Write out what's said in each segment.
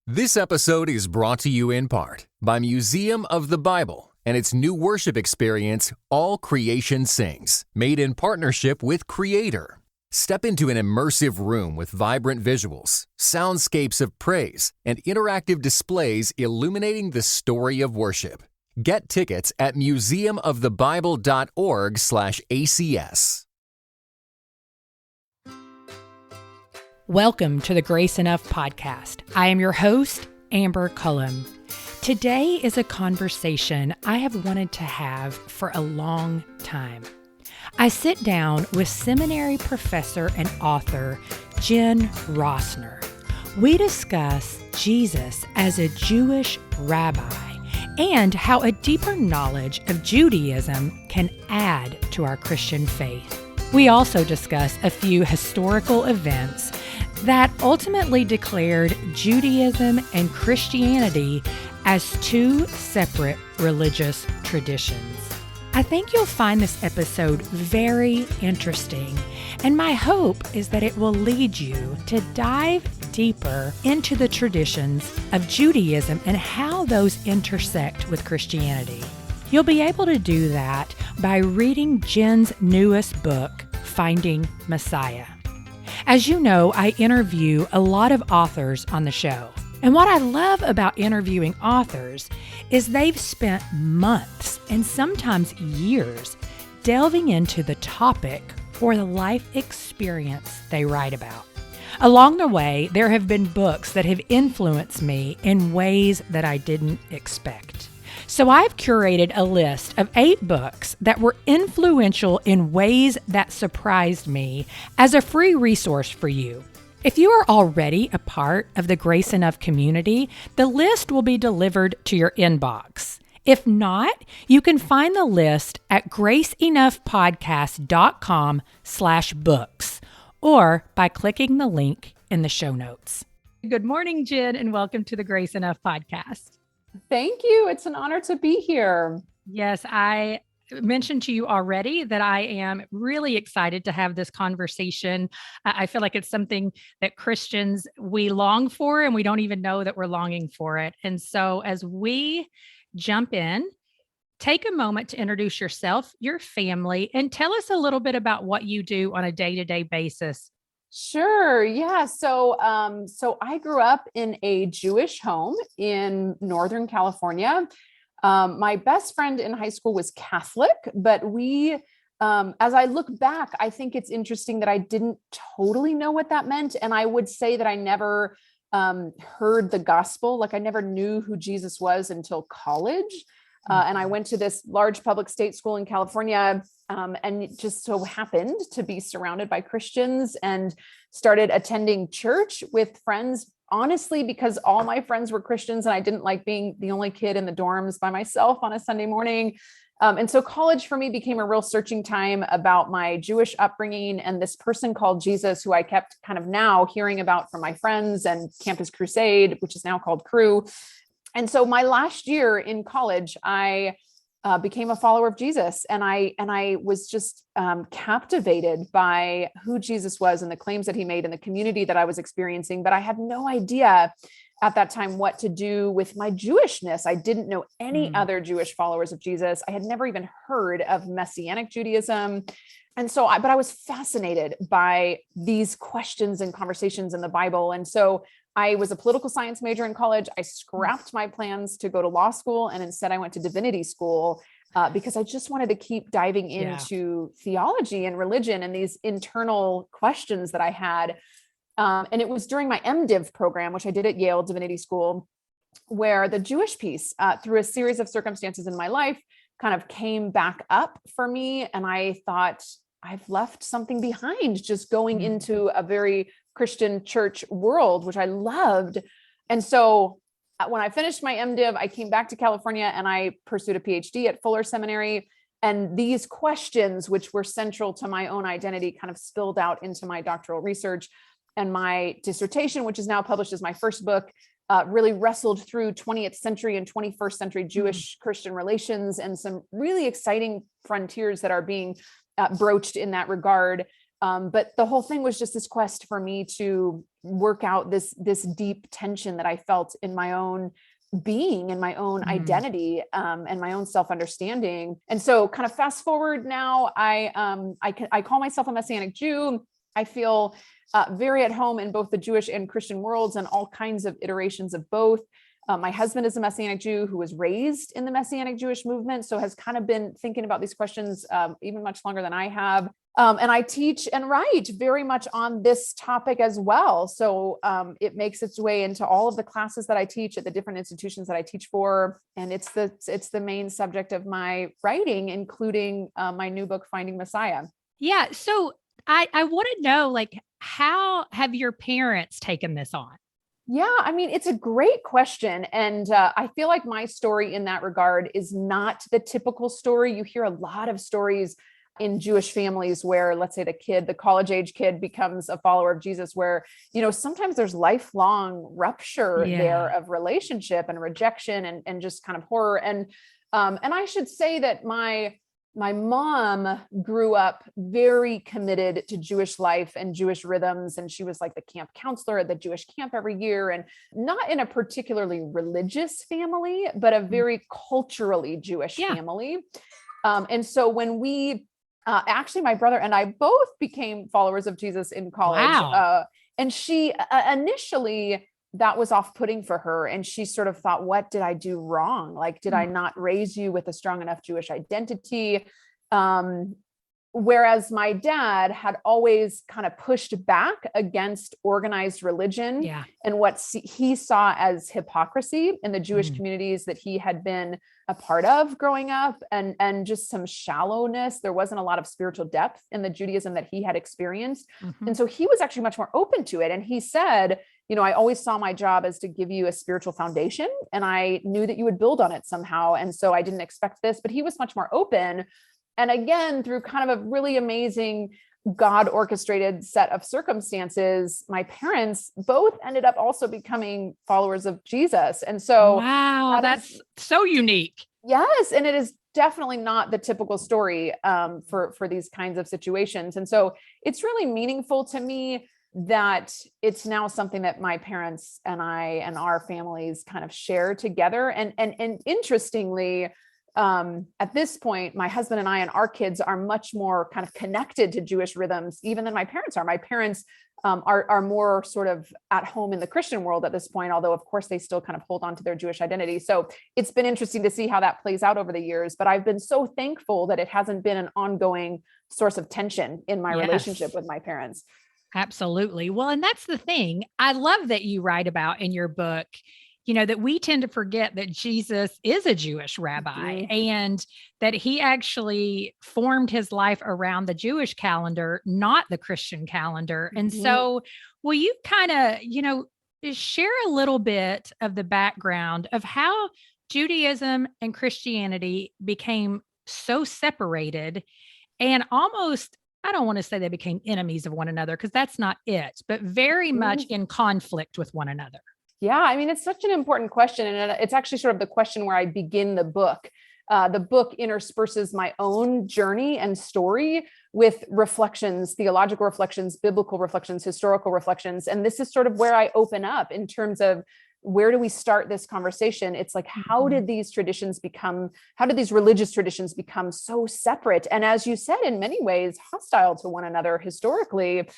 This episode is brought to you in part by Museum of the Bible and its new worship experience, All Creation Sings, made in partnership with Creator. Step into an immersive room with vibrant visuals, soundscapes of praise, and interactive displays illuminating the story of worship. Get tickets at museumofthebible.org/ACS. Welcome to the Grace Enough podcast. I am your host, Amber Cullum. Today is a conversation I have wanted to have for a long time. I sit down with seminary professor and author Jen Rosner. We discuss Jesus as a Jewish rabbi and how a deeper knowledge of Judaism can add to our Christian faith. We also discuss a few historical events that ultimately declared Judaism and Christianity as two separate religious traditions. I think you'll find this episode very interesting, and my hope is that it will lead you to dive deeper into the traditions of Judaism and how those intersect with Christianity. You'll be able to do that by reading Jen's newest book, Finding Messiah. As you know, I interview a lot of authors on the show. And what I love about interviewing authors is they've spent months and sometimes years delving into the topic or the life experience they write about. Along the way, there have been books that have influenced me in ways that I didn't expect. So I've curated a list of 8 books that were influential in ways that surprised me as a free resource for you. If you are already a part of the Grace Enough community, the list will be delivered to your inbox. If not, you can find the list at graceenoughpodcast.com/books or by clicking the link in the show notes. Good morning, Jen, and welcome to the Grace Enough podcast. Thank you. It's an honor to be here. Yes, I mentioned to you already that I am really excited to have this conversation. I feel like it's something that Christians, we long for, and we don't even know that we're longing for it. And so as we jump in, take a moment to introduce yourself, your family, and tell us a little bit about what you do on a day-to-day basis. Sure. Yeah. So I grew up in a Jewish home in Northern California. My best friend in high school was Catholic, but as I look back, I think it's interesting that I didn't totally know what that meant. And I would say that I never heard the gospel. Like I never knew who Jesus was until college. And I went to this large public state school in California, and it just so happened to be surrounded by Christians and started attending church with friends, honestly, because all my friends were Christians and I didn't like being the only kid in the dorms by myself on a Sunday morning. And so college for me became a real searching time about my Jewish upbringing and this person called Jesus, who I kept kind of now hearing about from my friends and Campus Crusade, which is now called Cru. And so my last year in college, I became a follower of Jesus, and I was just captivated by who Jesus was and the claims that he made and the community that I was experiencing. But I had no idea at that time what to do with my Jewishness. I didn't know any other Jewish followers of Jesus. I had never even heard of Messianic Judaism. And so, but I was fascinated by these questions and conversations in the Bible. And so I was a political science major in college. I scrapped my plans to go to law school, and instead I went to divinity school because I just wanted to keep diving into theology and religion and these internal questions that I had. And it was during my MDiv program, which I did at Yale Divinity School, where the Jewish piece, through a series of circumstances in my life, kind of came back up for me. And I thought, I've left something behind just going into a very Christian church world, which I loved. And so when I finished my MDiv, I came back to California and I pursued a PhD at Fuller Seminary. And these questions, which were central to my own identity, kind of spilled out into my doctoral research. And my dissertation, which is now published as my first book, really wrestled through 20th century and 21st century Jewish Christian relations and some really exciting frontiers that are being broached in that regard. But the whole thing was just this quest for me to work out this deep tension that I felt in my own being and my own identity, and my own self-understanding. And so kind of fast forward now, I call myself a Messianic Jew. I feel very at home in both the Jewish and Christian worlds and all kinds of iterations of both. My husband is a Messianic Jew who was raised in the Messianic Jewish movement, so has kind of been thinking about these questions even much longer than I have. And I teach and write very much on this topic as well. So it makes its way into all of the classes that I teach at the different institutions that I teach for. And it's the main subject of my writing, including my new book, Finding Messiah. Yeah. So I want to know, like, how have your parents taken this on? Yeah, I mean, it's a great question. And I feel like my story in that regard is not the typical story. You hear a lot of stories in Jewish families where, let's say, the college age kid becomes a follower of Jesus, where, sometimes there's lifelong rupture there of relationship and rejection and just kind of horror. And I should say that my mom grew up very committed to Jewish life and Jewish rhythms. And she was like the camp counselor at the Jewish camp every year, and not in a particularly religious family, but a very culturally Jewish family. And so when we, actually, my brother and I both became followers of Jesus in college. Wow. And she initially, that was off-putting for her. And she sort of thought, what did I do wrong? Like, did I not raise you with a strong enough Jewish identity? Whereas my dad had always kind of pushed back against organized religion and what he saw as hypocrisy in the Jewish communities that he had been a part of growing up, and just some shallowness. There wasn't a lot of spiritual depth in the Judaism that he had experienced. And so he was actually much more open to it. And he said, I always saw my job as to give you a spiritual foundation, and I knew that you would build on it somehow. And so I didn't expect this, but he was much more open. And again, through kind of a really amazing God orchestrated set of circumstances, my parents both ended up also becoming followers of Jesus. And so, wow, that's so unique. Yes. And it is definitely not the typical story for these kinds of situations. And so it's really meaningful to me that it's now something that my parents and I and our families kind of share together. And interestingly, at this point, my husband and I and our kids are much more kind of connected to Jewish rhythms, even than my parents are. My parents are more sort of at home in the Christian world at this point, although of course they still kind of hold on to their Jewish identity. So it's been interesting to see how that plays out over the years, but I've been so thankful that it hasn't been an ongoing source of tension in my relationship with my parents. Absolutely. Well, and that's the thing I love that you write about in your book, that we tend to forget that Jesus is a Jewish rabbi and that he actually formed his life around the Jewish calendar, not the Christian calendar. And so will you kind of, share a little bit of the background of how Judaism and Christianity became so separated and almost, I don't want to say they became enemies of one another, because that's not it, but very much in conflict with one another? Yeah, I mean, it's such an important question. And it's actually sort of the question where I begin the book. The book intersperses my own journey and story with reflections, theological reflections, biblical reflections, historical reflections. And this is sort of where I open up in terms of, where do we start this conversation? It's like, how did these religious traditions become so separate? And as you said, in many ways, hostile to one another historically.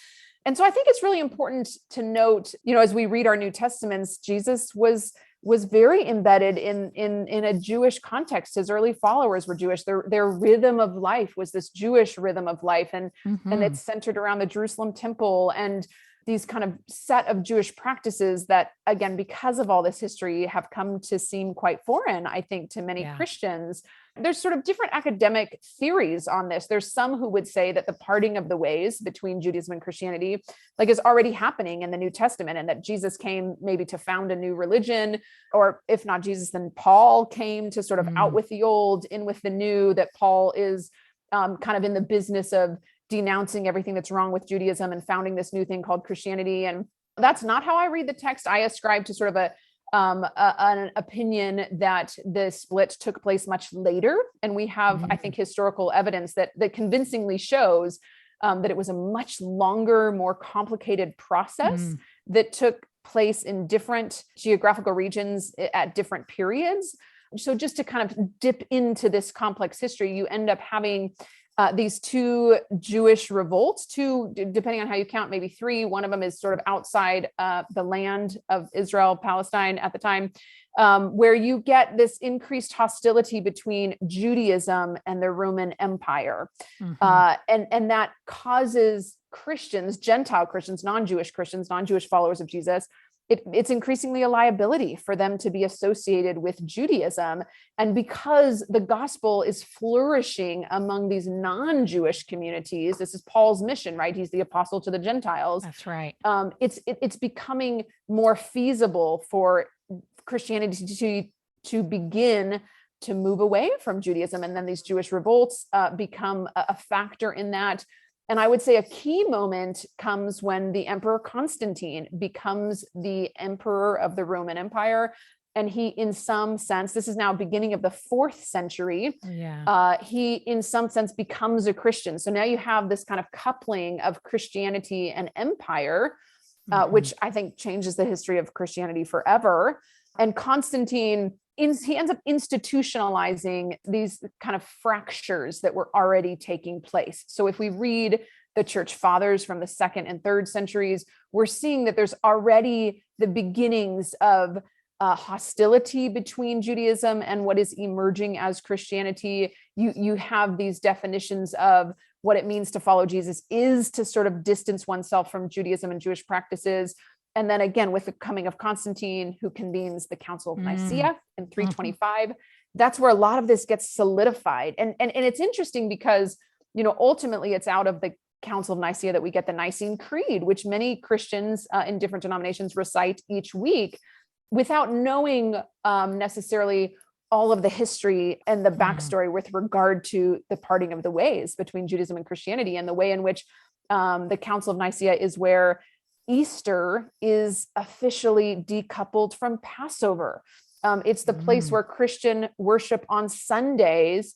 And so I think it's really important to note, as we read our New Testaments, Jesus was very embedded in a Jewish context. His early followers were Jewish. Their rhythm of life was this Jewish rhythm of life. And it's centered around the Jerusalem temple and these kind of set of Jewish practices that, again, because of all this history, have come to seem quite foreign, I think, to many Christians. There's sort of different academic theories on this. There's some who would say that the parting of the ways between Judaism and Christianity, is already happening in the New Testament, and that Jesus came maybe to found a new religion, or if not Jesus, then Paul came to sort of out with the old, in with the new, that Paul is kind of in the business of denouncing everything that's wrong with Judaism and founding this new thing called Christianity. And that's not how I read the text. I ascribe to sort of an opinion that the split took place much later. And we have, I think, historical evidence that convincingly shows that it was a much longer, more complicated process that took place in different geographical regions at different periods. So just to kind of dip into this complex history, you end up having these two Jewish revolts, two, depending on how you count, maybe three. One of them is sort of outside the land of Israel, Palestine at the time, where you get this increased hostility between Judaism and the Roman Empire. And that causes Christians, Gentile Christians, non-Jewish followers of Jesus, it's increasingly a liability for them to be associated with Judaism. And because the gospel is flourishing among these non-Jewish communities, this is Paul's mission, right? He's the apostle to the Gentiles. That's right. It's becoming more feasible for Christianity to begin to move away from Judaism. And then these Jewish revolts become a factor in that. And I would say a key moment comes when the Emperor Constantine becomes the emperor of the Roman Empire. And he, in some sense, this is now beginning of the 4th century, he, in some sense, becomes a Christian. So now you have this kind of coupling of Christianity and empire, which I think changes the history of Christianity forever. And Constantine, he ends up institutionalizing these kind of fractures that were already taking place. So if we read the church fathers from the 2nd and 3rd centuries, we're seeing that there's already the beginnings of hostility between Judaism and what is emerging as Christianity. You have these definitions of what it means to follow Jesus is to sort of distance oneself from Judaism and Jewish practices. And then again, with the coming of Constantine, who convenes the Council of Nicaea in 325, that's where a lot of this gets solidified. And it's interesting because, ultimately it's out of the Council of Nicaea that we get the Nicene Creed, which many Christians in different denominations recite each week without knowing necessarily all of the history and the backstory with regard to the parting of the ways between Judaism and Christianity, and the way in which the Council of Nicaea is where Easter is officially decoupled from Passover. It's the place where Christian worship on Sundays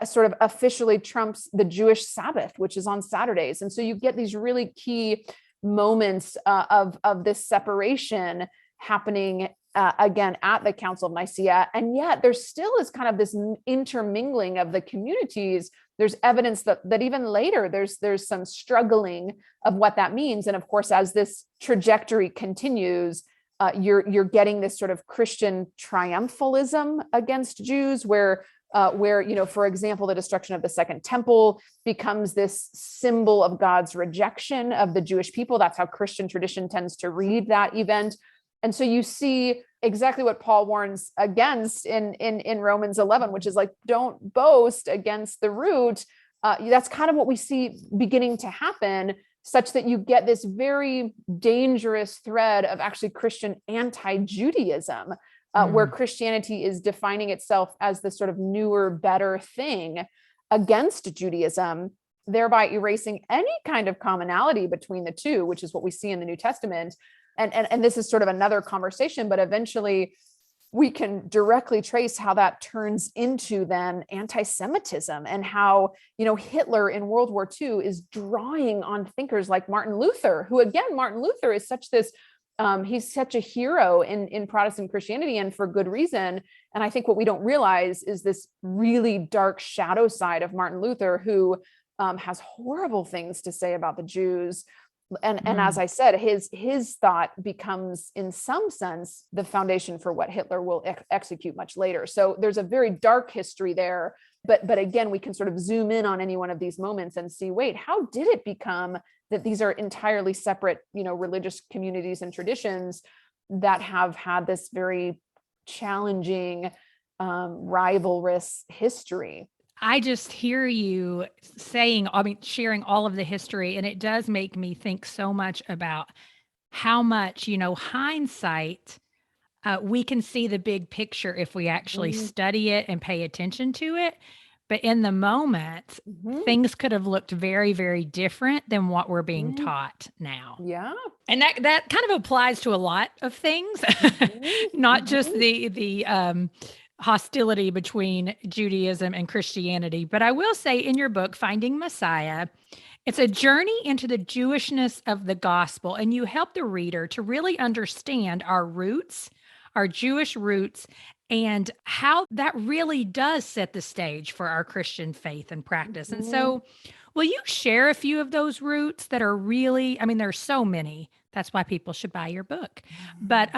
sort of officially trumps the Jewish Sabbath, which is on Saturdays. And so you get these really key moments of this separation happening again at the Council of Nicaea. And yet there still is kind of this intermingling of the communities. There's evidence that even later there's some struggling of what that means. And of course, as this trajectory continues, you're getting this sort of Christian triumphalism against Jews, where for example, the destruction of the Second Temple becomes this symbol of God's rejection of the Jewish people. That's how Christian tradition tends to read that event. And so you see exactly what Paul warns against in Romans 11, which is like, don't boast against the root. That's kind of what we see beginning to happen, such that you get this very dangerous thread of actually Christian anti-Judaism, where Christianity is defining itself as the sort of newer, better thing against Judaism, thereby erasing any kind of commonality between the two, which is what we see in the New Testament. And this is sort of another conversation, but eventually we can directly trace how that turns into then anti-Semitism, and how, Hitler in World War II is drawing on thinkers like Martin Luther, who, again, Martin Luther is he's such a hero in Protestant Christianity, and for good reason. And I think what we don't realize is this really dark shadow side of Martin Luther, who has horrible things to say about the Jews. And as I said, his thought becomes, in some sense, the foundation for what Hitler will execute much later. So there's a very dark history there. But again, we can sort of zoom in on any one of these moments and see, wait, how did it become that these are entirely separate, religious communities and traditions that have had this very challenging, rivalrous history? I just hear you sharing all of the history, and it does make me think so much about how much, hindsight, we can see the big picture if we actually study it and pay attention to it. But in the moment, things could have looked very, very different than what we're being taught now. Yeah. And that kind of applies to a lot of things, not just the hostility between Judaism and Christianity. But I will say, in your book, Finding Messiah, It's a journey into the Jewishness of the gospel, and you help the reader to really understand our roots, our Jewish roots, and how that really does set the stage for our Christian faith and practice. And Mhm. so, will you share a few of those roots that are really, I mean, there's so many. That's why people should buy your book. But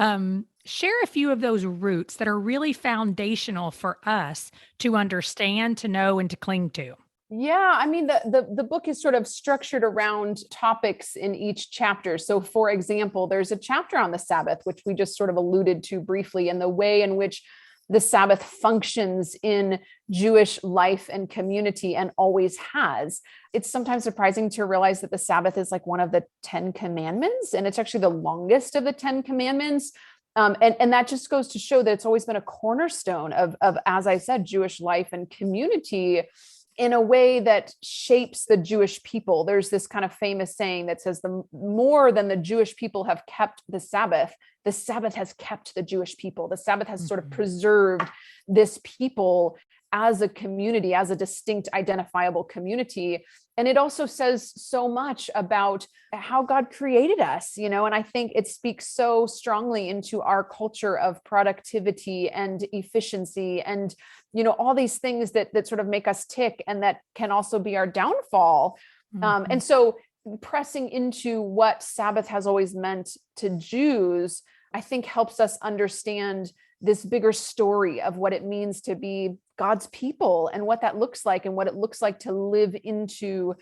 share a few of those roots that are really foundational for us to understand, to know, and to cling to. Yeah, I mean, the book is sort of structured around topics in each chapter. So, for example, there's a chapter on the Sabbath, which we just sort of alluded to briefly, and the way in which the Sabbath functions in Jewish life and community and always has. It's sometimes surprising to realize that the Sabbath is like one of the 10 commandments, and it's actually the longest of the 10 commandments. And that just goes to show that it's always been a cornerstone of, as I said, Jewish life and community in a way that shapes the Jewish people. There's this kind of famous saying that says, the more than the Jewish people have kept the Sabbath has kept the Jewish people. The Sabbath has sort of preserved this people as a community, as a distinct, identifiable community. And it also says so much about how God created us, and I think it speaks so strongly into our culture of productivity and efficiency and, all these things that sort of make us tick and that can also be our downfall. And so pressing into what Sabbath has always meant to Jews, I think helps us understand this bigger story of what it means to be God's people and what that looks like and what it looks like to live into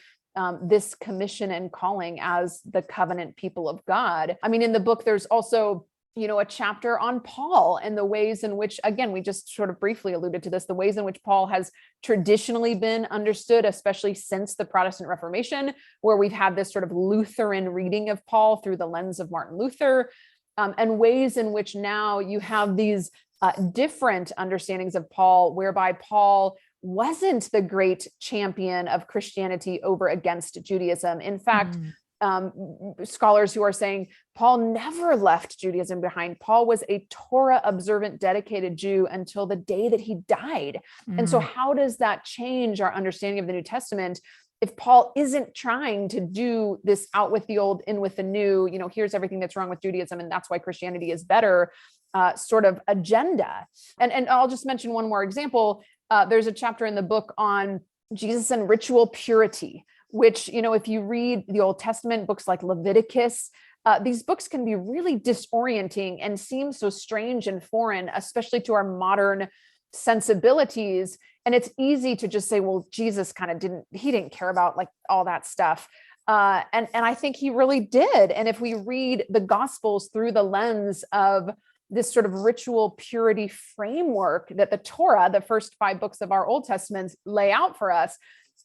this commission and calling as the covenant people of God. I mean, in the book, there's also, a chapter on Paul and the ways in which, again, we just sort of briefly alluded to this, the ways in which Paul has traditionally been understood, especially since the Protestant Reformation, where we've had this sort of Lutheran reading of Paul through the lens of Martin Luther. And ways in which now you have these different understandings of Paul, whereby Paul wasn't the great champion of Christianity over against Judaism. In fact, scholars who are saying Paul never left Judaism behind. Paul was a Torah observant, dedicated Jew until the day that he died. And so how does that change our understanding of the New Testament? If Paul isn't trying to do this out with the old, in with the new, here's everything that's wrong with Judaism, and that's why Christianity is better, sort of agenda. And I'll just mention one more example. There's a chapter in the book on Jesus and ritual purity, which, if you read the Old Testament, books like Leviticus, these books can be really disorienting and seem so strange and foreign, especially to our modern sensibilities. And it's easy to just say, well, Jesus kind of didn't care about like all that stuff. And I think he really did. And if we read the Gospels through the lens of this sort of ritual purity framework that the Torah, the first 5 books of our Old Testament, lay out for us,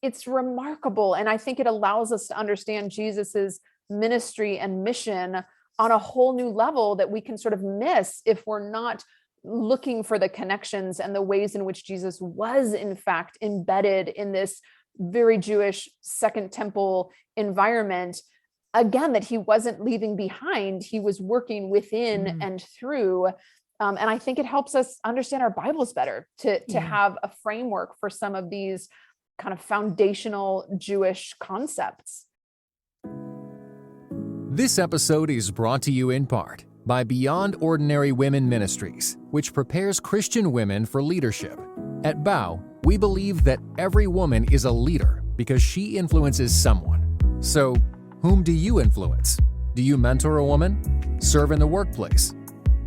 it's remarkable. And I think it allows us to understand Jesus's ministry and mission on a whole new level that we can sort of miss if we're not looking for the connections and the ways in which Jesus was, in fact, embedded in this very Jewish Second Temple environment. Again, that he wasn't leaving behind, he was working within and through. And I think it helps us understand our Bibles better to have a framework for some of these kind of foundational Jewish concepts. This episode is brought to you in part by Beyond Ordinary Women Ministries, which prepares Christian women for leadership. At BOW, we believe that every woman is a leader because she influences someone. So, whom do you influence? Do you mentor a woman? Serve in the workplace?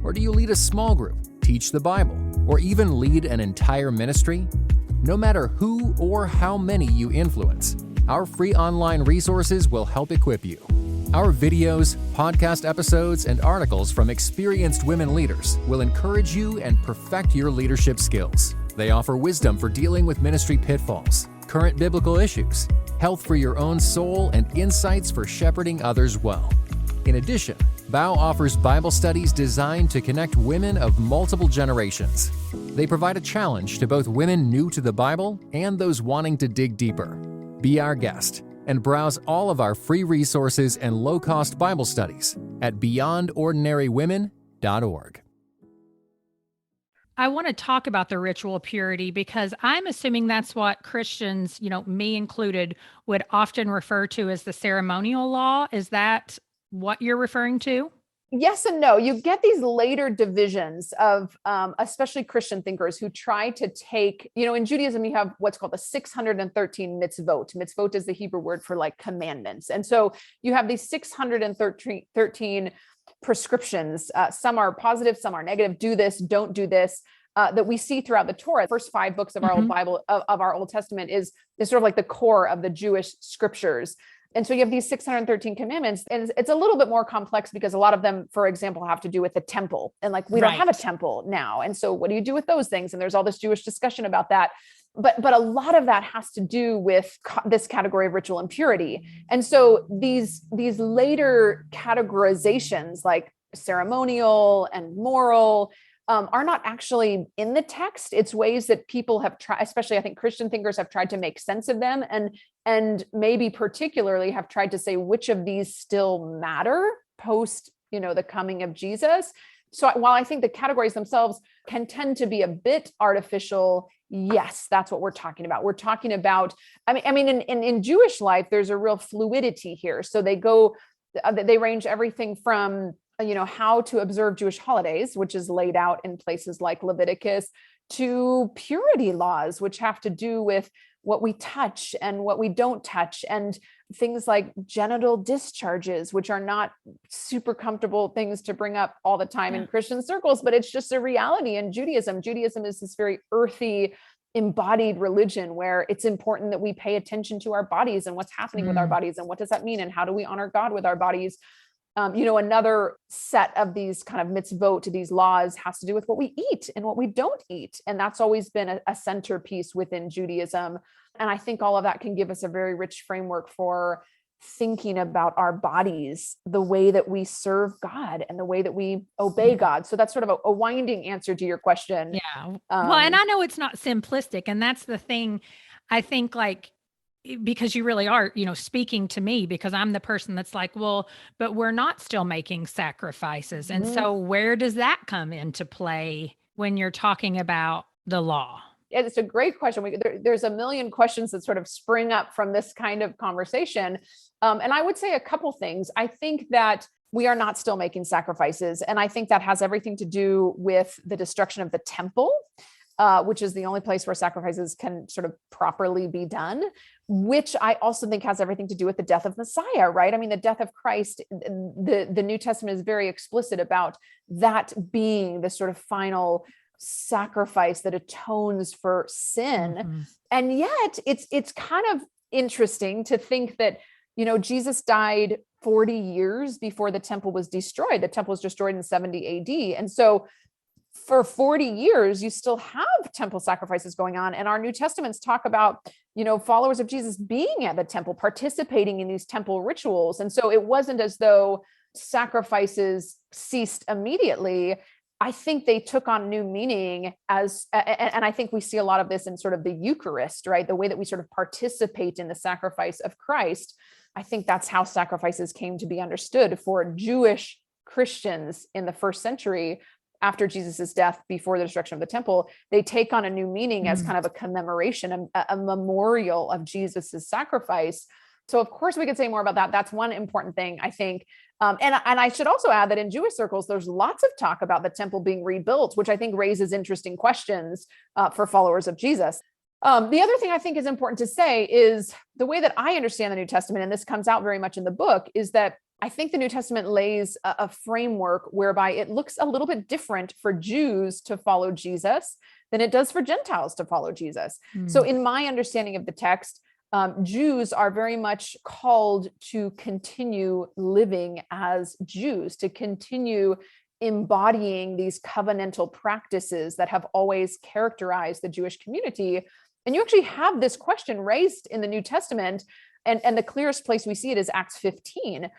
Or do you lead a small group, teach the Bible, or even lead an entire ministry? No matter who or how many you influence, our free online resources will help equip you. Our videos, podcast episodes, and articles from experienced women leaders will encourage you and perfect your leadership skills. They offer wisdom for dealing with ministry pitfalls, current biblical issues, health for your own soul, and insights for shepherding others well. In addition, BOW offers Bible studies designed to connect women of multiple generations. They provide a challenge to both women new to the Bible and those wanting to dig deeper. Be our guest and browse all of our free resources and low-cost Bible studies at beyondordinarywomen.org. I want to talk about the ritual purity because I'm assuming that's what Christians, me included, would often refer to as the ceremonial law. Is that what you're referring to? Yes and no. You get these later divisions of especially Christian thinkers who try to take, in Judaism, you have what's called the 613 mitzvot. Mitzvot is the Hebrew word for like commandments. And so you have these 613 prescriptions. Some are positive, some are negative. Do this, don't do this. That we see throughout the Torah. The first 5 books of our old Bible, of our Old Testament is sort of like the core of the Jewish scriptures. And so you have these 613 commandments, and it's a little bit more complex because a lot of them, for example, have to do with the temple. And like, we don't have a temple now. And so what do you do with those things? And there's all this Jewish discussion about that. But a lot of that has to do with this category of ritual impurity. And so these later categorizations like ceremonial and moral are not actually in the text. It's ways that people have tried, especially I think Christian thinkers have tried to make sense of them, and maybe particularly have tried to say which of these still matter post, the coming of Jesus. So while I think the categories themselves can tend to be a bit artificial, yes, that's what we're talking about. We're talking about, in Jewish life, there's a real fluidity here. So they range everything from how to observe Jewish holidays, which is laid out in places like Leviticus, to purity laws, which have to do with what we touch and what we don't touch, and things like genital discharges, which are not super comfortable things to bring up all the time in Christian circles, but it's just a reality in Judaism. Judaism is this very earthy, embodied religion where it's important that we pay attention to our bodies and what's happening with our bodies, and what does that mean, and how do we honor God with our bodies. Another set of these kind of mitzvot, these laws, has to do with what we eat and what we don't eat. And that's always been a centerpiece within Judaism. And I think all of that can give us a very rich framework for thinking about our bodies, the way that we serve God and the way that we obey God. So that's sort of a winding answer to your question. Yeah. Well, and I know it's not simplistic. And that's the thing, I think, like, because you really are, speaking to me, because I'm the person that's like, well, but we're not still making sacrifices. And so where does that come into play when you're talking about the law? It's a great question. There's a million questions that sort of spring up from this kind of conversation. And I would say a couple things. I think that we are not still making sacrifices. And I think that has everything to do with the destruction of the temple, which is the only place where sacrifices can sort of properly be done, which I also think has everything to do with the death of Messiah, right? I mean, the death of Christ, the New Testament is very explicit about that being the sort of final sacrifice that atones for sin. And yet it's kind of interesting to think that, Jesus died 40 years before the temple was destroyed. The temple was destroyed in 70 AD. And so for 40 years, you still have temple sacrifices going on. And our New Testaments talk about, followers of Jesus being at the temple, participating in these temple rituals. And so it wasn't as though sacrifices ceased immediately. I think they took on new meaning and I think we see a lot of this in sort of the Eucharist, right? The way that we sort of participate in the sacrifice of Christ. I think that's how sacrifices came to be understood for Jewish Christians in the first century. After Jesus's death, before the destruction of the temple, they take on a new meaning as kind of a commemoration, a memorial of Jesus's sacrifice. So of course we could say more about that. That's one important thing, I think. And I should also add that in Jewish circles, there's lots of talk about the temple being rebuilt, which I think raises interesting questions for followers of Jesus. The other thing I think is important to say is the way that I understand the New Testament, and this comes out very much in the book, is that I think the New Testament lays a framework whereby it looks a little bit different for Jews to follow Jesus than it does for Gentiles to follow Jesus. So in my understanding of the text, Jews are very much called to continue living as Jews, to continue embodying these covenantal practices that have always characterized the Jewish community. And you actually have this question raised in the New Testament, and the clearest place we see it is Acts 15.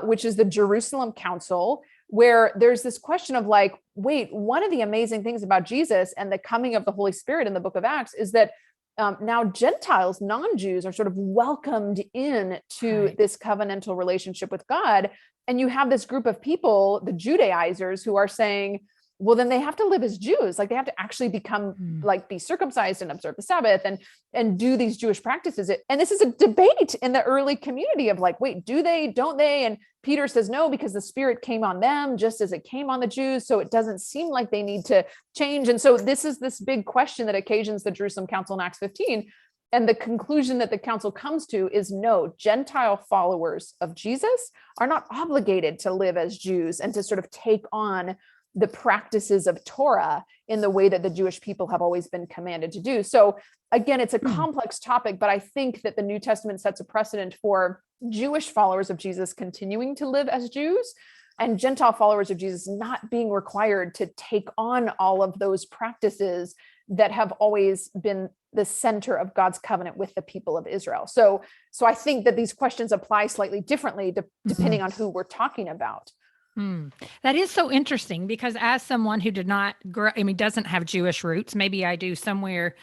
Which is the Jerusalem Council, where there's this question of like, wait, one of the amazing things about Jesus and the coming of the Holy Spirit in the book of Acts is that now Gentiles, non-Jews, are sort of welcomed in to this covenantal relationship with God. And you have this group of people, the Judaizers, who are saying, well, then they have to live as Jews. Like they have to actually become like be circumcised and observe the Sabbath and do these Jewish practices. And this is a debate in the early community of like, wait, do they, don't they? And Peter says no, because the Spirit came on them just as it came on the Jews. So it doesn't seem like they need to change. And so this is this big question that occasions the Jerusalem Council in Acts 15. And the conclusion that the council comes to is no, Gentile followers of Jesus are not obligated to live as Jews and to sort of take on the practices of Torah in the way that the Jewish people have always been commanded to do. So again, it's a complex topic, but I think that the New Testament sets a precedent for Jewish followers of Jesus continuing to live as Jews and Gentile followers of Jesus not being required to take on all of those practices that have always been the center of God's covenant with the people of Israel. So I think that these questions apply slightly differently depending on who we're talking about. That is so interesting because as someone who did not grow, doesn't have Jewish roots, maybe I do somewhere,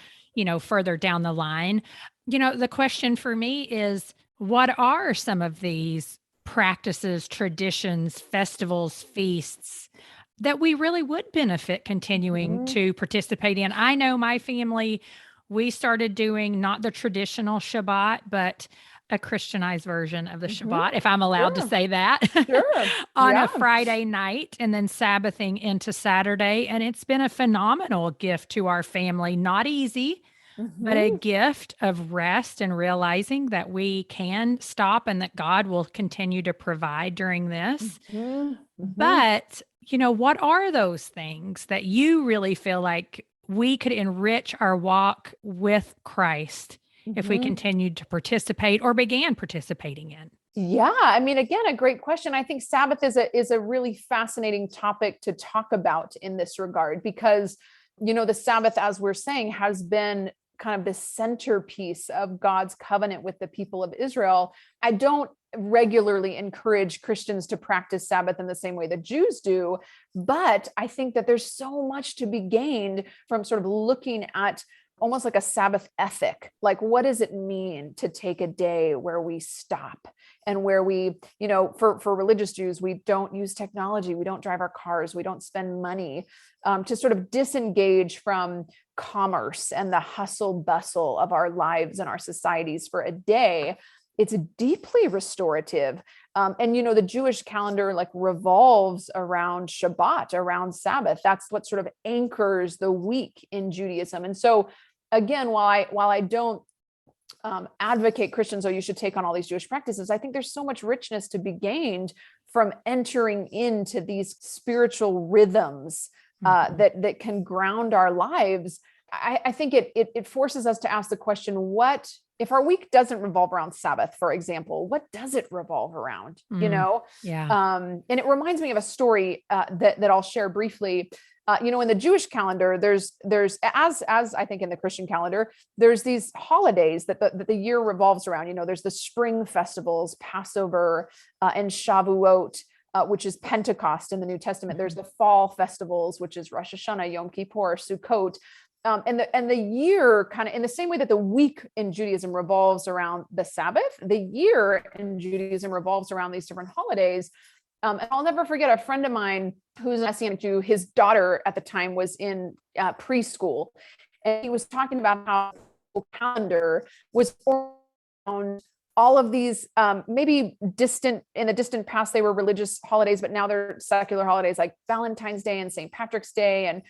further down the line, the question for me is, what are some of these practices, traditions, festivals, feasts that we really would benefit continuing to participate in? I know my family, we started doing not the traditional Shabbat, but a Christianized version of the Shabbat, if I'm allowed to say that, on a Friday night and then Sabbathing into Saturday. And it's been a phenomenal gift to our family. Not easy, but a gift of rest and realizing that we can stop and that God will continue to provide during this. But, what are those things that you really feel like we could enrich our walk with Christ if we continued to participate or began participating in? Yeah. Again, a great question. I think Sabbath is a really fascinating topic to talk about in this regard, because, the Sabbath, as we're saying, has been kind of the centerpiece of God's covenant with the people of Israel. I don't regularly encourage Christians to practice Sabbath in the same way that Jews do, but I think that there's so much to be gained from sort of looking at almost like a Sabbath ethic. Like, what does it mean to take a day where we stop and where we, for religious Jews, we don't use technology, we don't drive our cars, we don't spend money, to sort of disengage from commerce and the hustle bustle of our lives and our societies for a day. It's deeply restorative. And, the Jewish calendar revolves around Shabbat, around Sabbath. That's what sort of anchors the week in Judaism. And so again, while I don't advocate Christians, you should take on all these Jewish practices, I think there's so much richness to be gained from entering into these spiritual rhythms that can ground our lives. I think it forces us to ask the question, what if our week doesn't revolve around Sabbath, for example, what does it revolve around? And it reminds me of a story that I'll share briefly. In the Jewish calendar, there's as I think in the Christian calendar, there's these holidays that the year revolves around. There's the spring festivals, Passover, and Shavuot, which is Pentecost in the New Testament. There's the fall festivals, which is Rosh Hashanah, Yom Kippur, Sukkot. And the year, kind of in the same way that the week in Judaism revolves around the Sabbath, the year in Judaism revolves around these different holidays. And I'll never forget a friend of mine who's a Messianic Jew. His daughter at the time was in preschool, and he was talking about how the calendar was around all of these, maybe in the distant past, they were religious holidays, but now they're secular holidays like Valentine's Day and St. Patrick's Day. And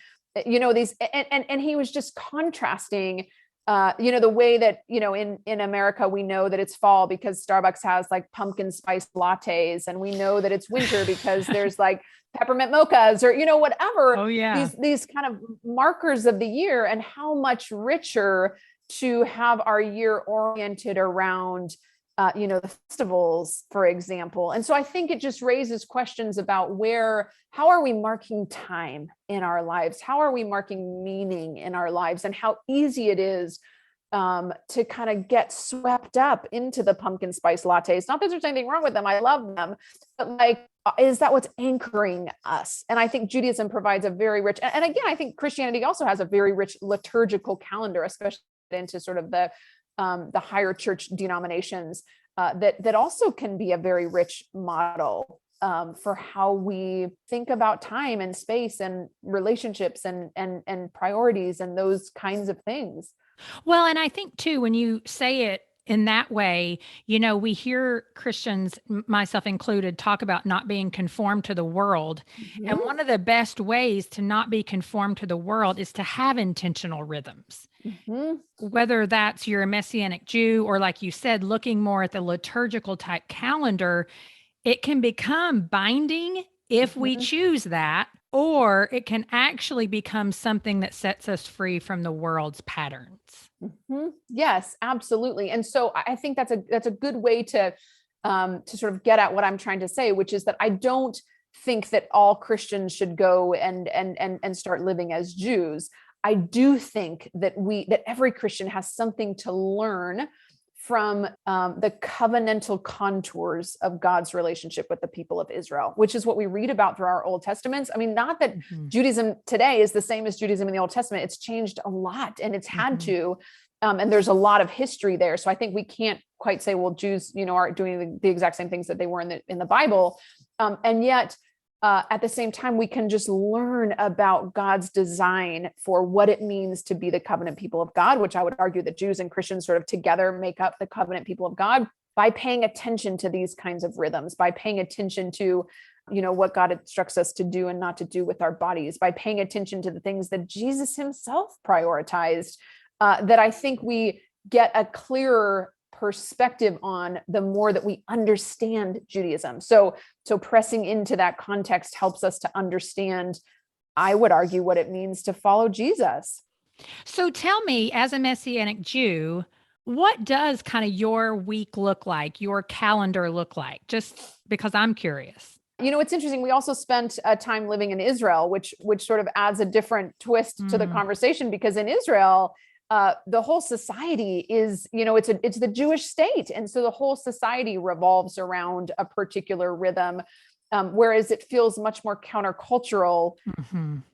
these, and he was just contrasting, the way that, in America, we know that it's fall because Starbucks has like pumpkin spice lattes, and we know that it's winter because there's like peppermint mochas or, whatever. Oh, yeah. These kind of markers of the year, and how much richer to have our year oriented around the festivals, for example. And so I think it just raises questions about how are we marking time in our lives? How are we marking meaning in our lives? And how easy it is to kind of get swept up into the pumpkin spice lattes. Not that there's anything wrong with them. I love them. But is that what's anchoring us? And I think Judaism provides a very rich, and again, I think Christianity also has a very rich liturgical calendar, especially into sort of the higher church denominations, that also can be a very rich model for how we think about time and space and relationships and priorities and those kinds of things. Well, and I think too, when you say it in that way, we hear Christians, myself included, talk about not being conformed to the world. Mm-hmm. And one of the best ways to not be conformed to the world is to have intentional rhythms. Mm-hmm. Whether that's you're a Messianic Jew or, like you said, looking more at the liturgical type calendar, it can become binding if we choose that, or it can actually become something that sets us free from the world's patterns. Mm-hmm. Yes, absolutely. And so I think that's a good way to sort of get at what I'm trying to say, which is that I don't think that all Christians should go and start living as Jews. I do think that every Christian has something to learn from the covenantal contours of God's relationship with the people of Israel, which is what we read about through our Old Testaments. I mean, not that Judaism today is the same as Judaism in the Old Testament. It's changed a lot, and it's had to, and there's a lot of history there. So I think we can't quite say, well, Jews, are doing the exact same things that they were in the Bible, and yet at the same time, we can just learn about God's design for what it means to be the covenant people of God, which I would argue that Jews and Christians sort of together make up the covenant people of God, by paying attention to these kinds of rhythms, by paying attention to, what God instructs us to do and not to do with our bodies, by paying attention to the things that Jesus himself prioritized, that I think we get a clearer perspective on the more that we understand Judaism. So pressing into that context helps us to understand, I would argue, what it means to follow Jesus. So tell me, as a Messianic Jew, what does kind of your week look like, your calendar look like? Just because I'm curious. It's interesting. We also spent time living in Israel, which sort of adds a different twist to the conversation, because in Israel, the whole society is, it's the Jewish state. And so the whole society revolves around a particular rhythm, whereas it feels much more countercultural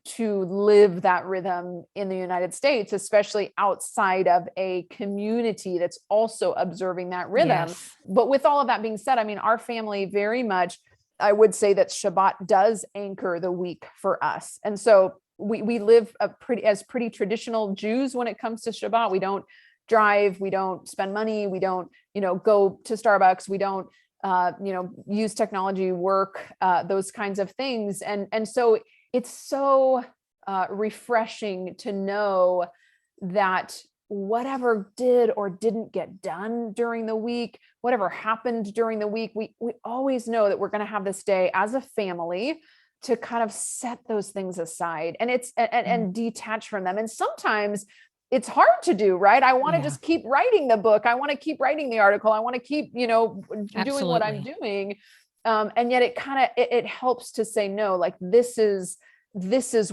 to live that rhythm in the United States, especially outside of a community that's also observing that rhythm. Yes. But with all of that being said, I mean, our family very much, I would say that Shabbat does anchor the week for us. And so we live as pretty traditional Jews when it comes to Shabbat. We don't drive, we don't spend money, we don't, go to Starbucks, we don't, use technology, work, those kinds of things. And so it's so refreshing to know that whatever did or didn't get done during the week, whatever happened during the week, we always know that we're going to have this day as a family to kind of set those things aside and detach from them. And sometimes it's hard to do, right? I want to just keep writing the book. I want to keep writing the article. I want to keep, doing what I'm doing. And yet it helps to say, no, like this is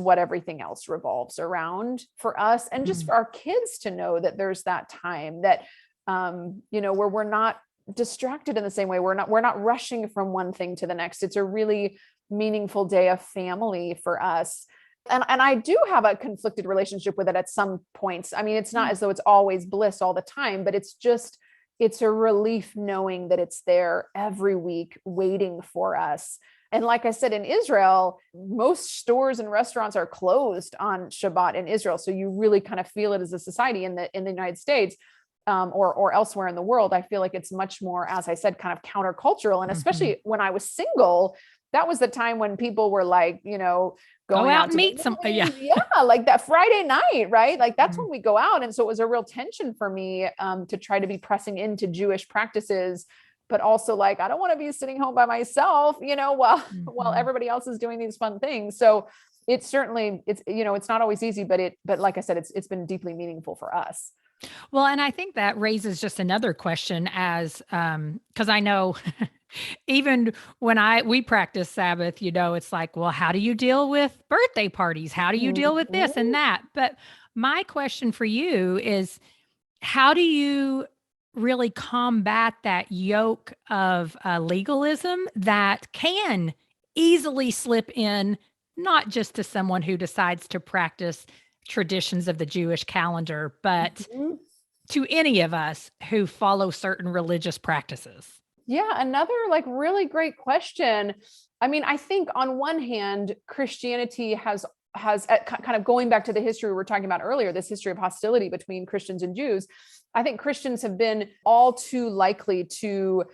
what everything else revolves around for us. And just for our kids to know that there's that time that, where we're not distracted in the same way. We're not rushing from one thing to the next. It's a really meaningful day of family for us. And I do have a conflicted relationship with it at some points. I mean, it's not as though it's always bliss all the time, but it's a relief knowing that it's there every week waiting for us. And like I said, in Israel, most stores and restaurants are closed on Shabbat in Israel. So you really kind of feel it as a society. In the United States, or elsewhere in the world, I feel like it's much more, as I said, kind of countercultural. And especially when I was single, that was the time when people were like, going out and meet somebody. Yeah. Like that Friday night, right? Like that's when we go out. And so it was a real tension for me to try to be pressing into Jewish practices, but also like, I don't want to be sitting home by myself, while everybody else is doing these fun things. So it's certainly, it's not always easy, but like I said, it's been deeply meaningful for us. Well, and I think that raises just another question because I know even when we practice Sabbath, it's like, well, how do you deal with birthday parties? How do you deal with this and that? But my question for you is, how do you really combat that yoke of legalism that can easily slip in, not just to someone who decides to practice traditions of the Jewish calendar, but to any of us who follow certain religious practices? Yeah, another like really great question. I mean, I think on one hand, Christianity has kind of going back to the history we were talking about earlier, this history of hostility between Christians and Jews. I think Christians have been all too likely to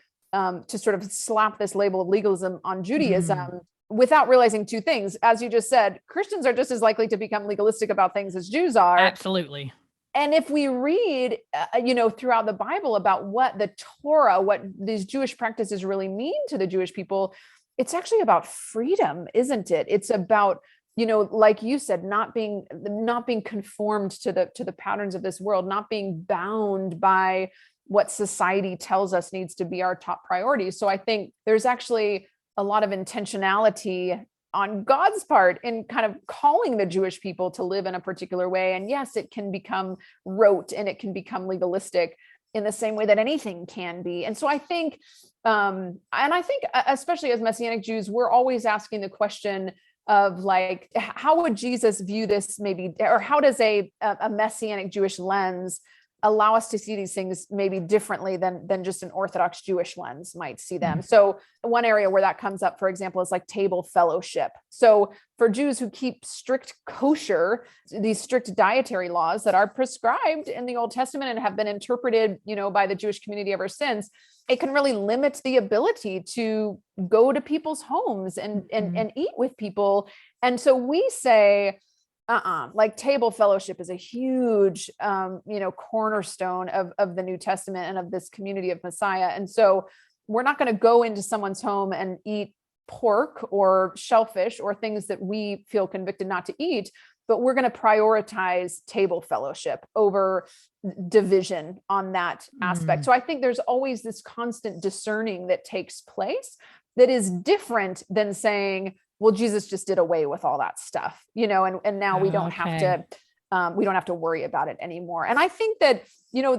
sort of slap this label of legalism on Judaism without realizing two things. As you just said, Christians are just as likely to become legalistic about things as Jews are. Absolutely. And if we read, throughout the Bible about what the Torah, what these Jewish practices really mean to the Jewish people, it's actually about freedom, isn't it? It's about, like you said, not being conformed to the patterns of this world, not being bound by what society tells us needs to be our top priority. So I think there's actually a lot of intentionality on God's part in kind of calling the Jewish people to live in a particular way. And yes, it can become rote and it can become legalistic in the same way that anything can be. And so I think, especially as Messianic Jews, we're always asking the question of like, how would Jesus view this maybe, or how does a Messianic Jewish lens allow us to see these things maybe differently than just an Orthodox Jewish lens might see them. So one area where that comes up, for example, is like table fellowship. So for Jews who keep strict kosher, these strict dietary laws that are prescribed in the Old Testament and have been interpreted, by the Jewish community ever since, it can really limit the ability to go to people's homes and eat with people. And so we say, like table fellowship is a huge, cornerstone of the New Testament and of this community of Messiah. And so we're not going to go into someone's home and eat pork or shellfish or things that we feel convicted not to eat, but we're going to prioritize table fellowship over division on that aspect. So I think there's always this constant discerning that takes place that is different than saying, well, Jesus just did away with all that stuff, and now we don't have to worry about it anymore. And I think that,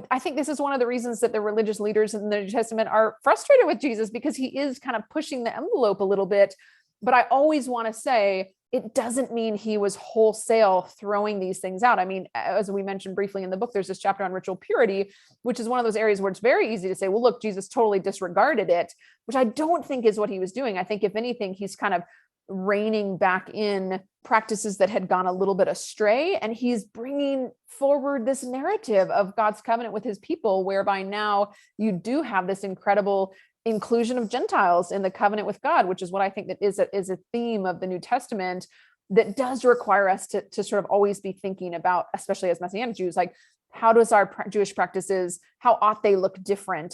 I think this is one of the reasons that the religious leaders in the New Testament are frustrated with Jesus, because he is kind of pushing the envelope a little bit. But I always want to say, it doesn't mean he was wholesale throwing these things out. I mean, as we mentioned briefly in the book, there's this chapter on ritual purity, which is one of those areas where it's very easy to say, well, look, Jesus totally disregarded it, which I don't think is what he was doing. I think if anything, he's kind of reining back in practices that had gone a little bit astray. And he's bringing forward this narrative of God's covenant with his people, whereby now you do have this incredible inclusion of Gentiles in the covenant with God, which is what I think that is a theme of the New Testament that does require us to sort of always be thinking about, especially as Messianic Jews, like how does our Jewish practices, how ought they look different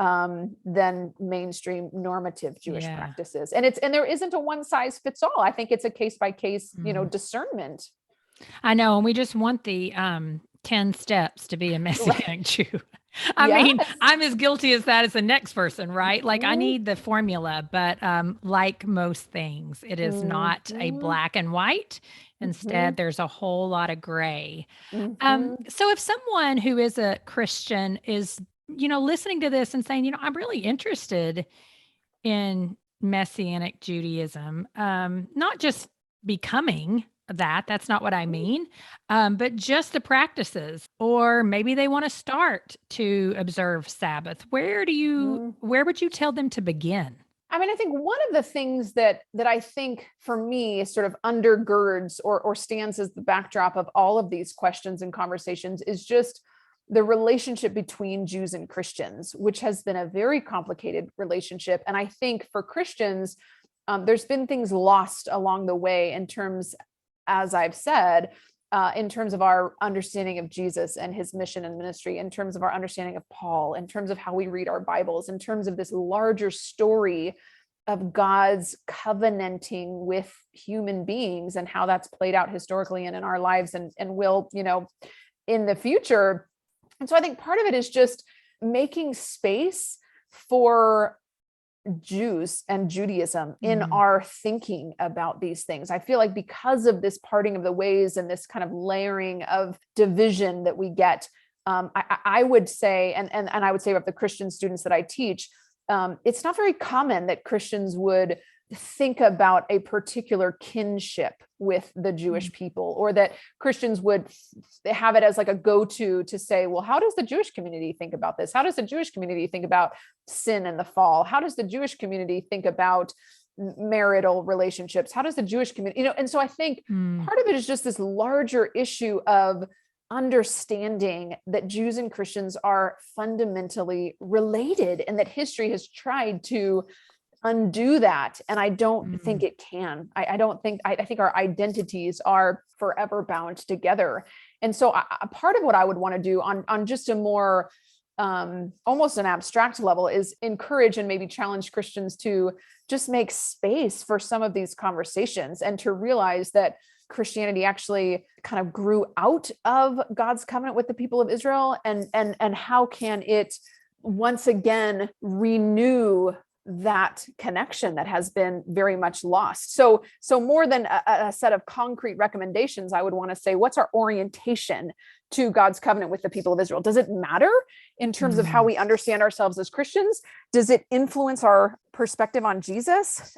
than mainstream normative Jewish practices. And there isn't a one size fits all. I think it's a case by case, discernment. I know. And we just want the 10 steps to be a Messianic Jew. I mean, I'm as guilty as that as the next person, right? Like I need the formula, but like most things, it is not a black and white. Instead, there's a whole lot of gray. So if someone who is a Christian is listening to this and saying, I'm really interested in Messianic Judaism, not just becoming that's not what I mean, but just the practices, or maybe they want to start to observe Sabbath. Where would you tell them to begin? I mean, I think one of the things that I think for me sort of undergirds or stands as the backdrop of all of these questions and conversations is just the relationship between Jews and Christians, which has been a very complicated relationship. And I think for Christians, there's been things lost along the way in terms, as I've said, in terms of our understanding of Jesus and his mission and ministry, in terms of our understanding of Paul, in terms of how we read our Bibles, in terms of this larger story of God's covenanting with human beings and how that's played out historically and in our lives and will, in the future. And so I think part of it is just making space for Jews and Judaism in our thinking about these things. I feel like because of this parting of the ways and this kind of layering of division that we get, I would say, and I would say of the Christian students that I teach, it's not very common that Christians would think about a particular kinship with the Jewish people, or that Christians would have it as like a go-to to say, well, how does the Jewish community think about this? How does the Jewish community think about sin and the fall? How does the Jewish community think about marital relationships? How does the Jewish community, and so I think part of it is just this larger issue of understanding that Jews and Christians are fundamentally related, and that history has tried to undo that. And I don't think it can. I think our identities are forever bound together. And so a part of what I would want to do on just a more almost an abstract level is encourage and maybe challenge Christians to just make space for some of these conversations, and to realize that Christianity actually kind of grew out of God's covenant with the people of Israel, and how can it once again renew that connection that has been very much lost. So more than a set of concrete recommendations, I would want to say, what's our orientation to God's covenant with the people of Israel? Does it matter in terms of how we understand ourselves as Christians? Does it influence our perspective on Jesus?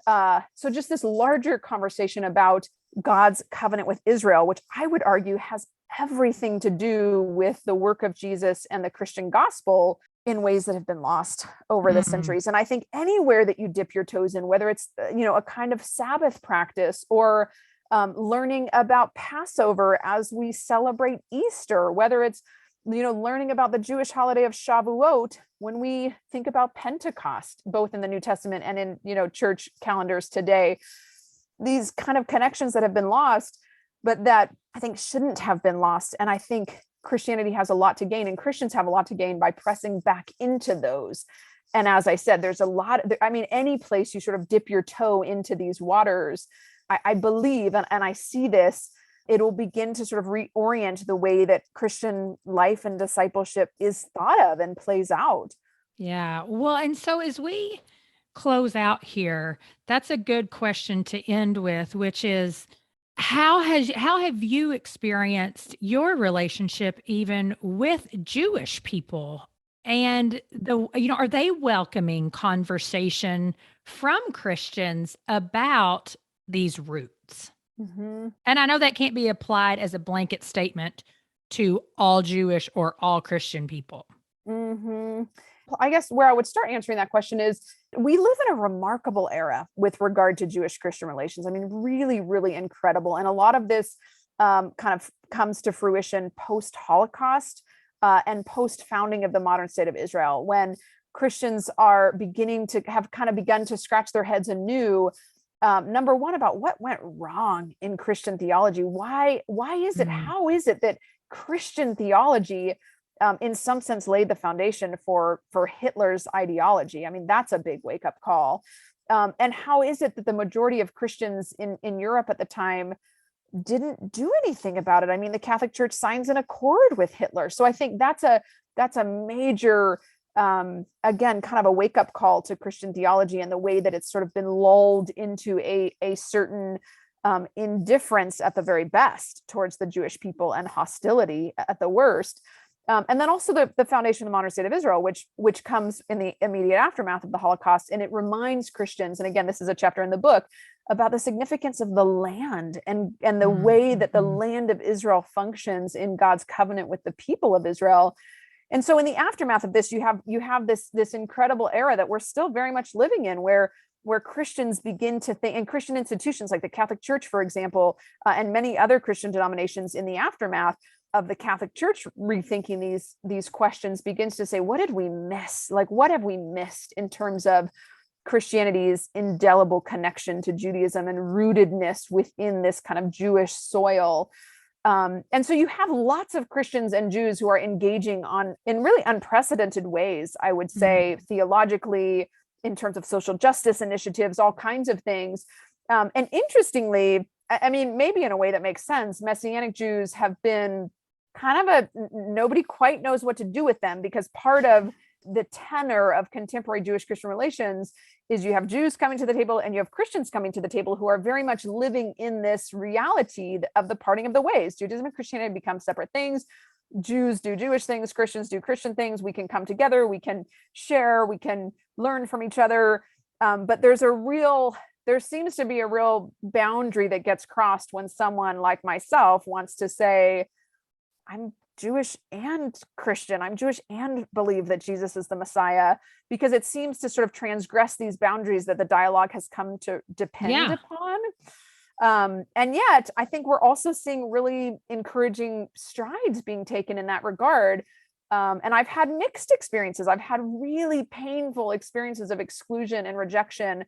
So just this larger conversation about God's covenant with Israel, which I would argue has everything to do with the work of Jesus and the Christian gospel in ways that have been lost over the centuries. And I think anywhere that you dip your toes in, whether it's, a kind of Sabbath practice, or learning about Passover as we celebrate Easter, whether it's, learning about the Jewish holiday of Shavuot when we think about Pentecost, both in the New Testament and in, church calendars today, these kind of connections that have been lost, but that I think shouldn't have been lost. And I think Christianity has a lot to gain, and Christians have a lot to gain by pressing back into those. And as I said, there's a lot, any place you sort of dip your toe into these waters, I believe, and I see this, it'll begin to sort of reorient the way that Christian life and discipleship is thought of and plays out. Yeah. Well, and so as we close out here, that's a good question to end with, which is, how have you experienced your relationship even with Jewish people? And are they welcoming conversation from Christians about these roots? And I know that can't be applied as a blanket statement to all Jewish or all Christian people. I guess where I would start answering that question is, we live in a remarkable era with regard to Jewish-Christian relations. I mean, really, really incredible. And a lot of this kind of comes to fruition post-Holocaust and post-founding of the modern state of Israel, when Christians are beginning to have kind of begun to scratch their heads anew, number one, about what went wrong in Christian theology. Why is it, how is it that Christian theology in some sense laid the foundation for Hitler's ideology? I mean, that's a big wake-up call. And how is it that the majority of Christians in Europe at the time didn't do anything about it? I mean, the Catholic Church signs an accord with Hitler. So I think that's a major, again, kind of a wake-up call to Christian theology, and the way that it's sort of been lulled into a certain indifference at the very best towards the Jewish people, and hostility at the worst. And then also the foundation of the modern state of Israel, which comes in the immediate aftermath of the Holocaust. And it reminds Christians, and again, this is a chapter in the book, about the significance of the land and the way that the land of Israel functions in God's covenant with the people of Israel. And so in the aftermath of this, you have this incredible era that we're still very much living in, where Christians begin to think, and Christian institutions like the Catholic Church, for example, and many other Christian denominations in the aftermath of the Catholic Church rethinking these questions, begins to say, what did we miss? Like, what have we missed in terms of Christianity's indelible connection to Judaism and rootedness within this kind of Jewish soil? And so you have lots of Christians and Jews who are engaging in really unprecedented ways, I would say, theologically, in terms of social justice initiatives, all kinds of things. And interestingly, I mean, maybe in a way that makes sense, Messianic Jews have been kind of nobody quite knows what to do with them, because part of the tenor of contemporary Jewish-Christian relations is you have Jews coming to the table and you have Christians coming to the table, who are very much living in this reality of the parting of the ways. Judaism and Christianity become separate things. Jews do Jewish things, Christians do Christian things. We can come together, we can share, we can learn from each other. But there's a real there seems to be a real boundary that gets crossed when someone like myself wants to say, I'm Jewish and Christian. I'm Jewish and believe that Jesus is the Messiah, because it seems to sort of transgress these boundaries that the dialogue has come to depend upon. And yet I think we're also seeing really encouraging strides being taken in that regard. And I've had mixed experiences. I've had really painful experiences of exclusion and rejection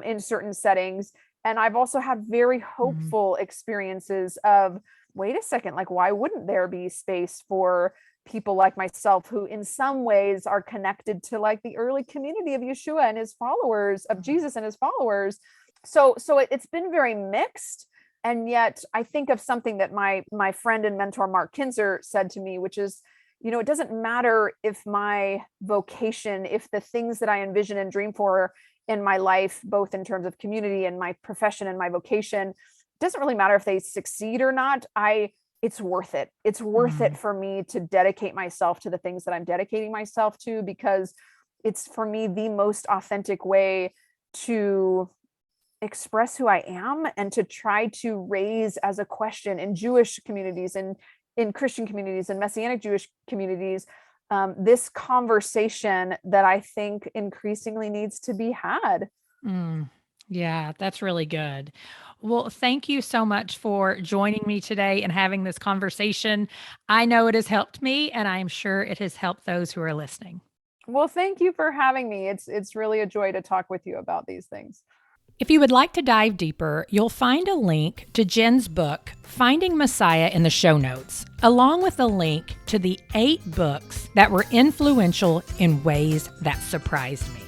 in certain settings. And I've also had very hopeful experiences of, wait a second, like, why wouldn't there be space for people like myself who in some ways are connected to like the early community of Yeshua and his followers, of Jesus and his followers. So it's been very mixed. And yet I think of something that my friend and mentor, Mark Kinzer, said to me, which is, it doesn't matter if my vocation, if the things that I envision and dream for in my life, both in terms of community and my profession and my vocation, doesn't really matter if they succeed or not. It's worth it. It's worth it for me to dedicate myself to the things that I'm dedicating myself to, because it's for me the most authentic way to express who I am and to try to raise as a question in Jewish communities and in Christian communities and Messianic Jewish communities, this conversation that I think increasingly needs to be had. Yeah, that's really good. Well, thank you so much for joining me today and having this conversation. I know it has helped me, and I'm sure it has helped those who are listening. Well, thank you for having me. It's really a joy to talk with you about these things. If you would like to dive deeper, you'll find a link to Jen's book, Finding Messiah, in the show notes, along with a link to the 8 books that were influential in ways that surprised me.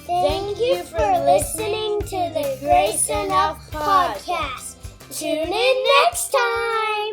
Thank you for listening to the Grace Enough podcast. Tune in next time.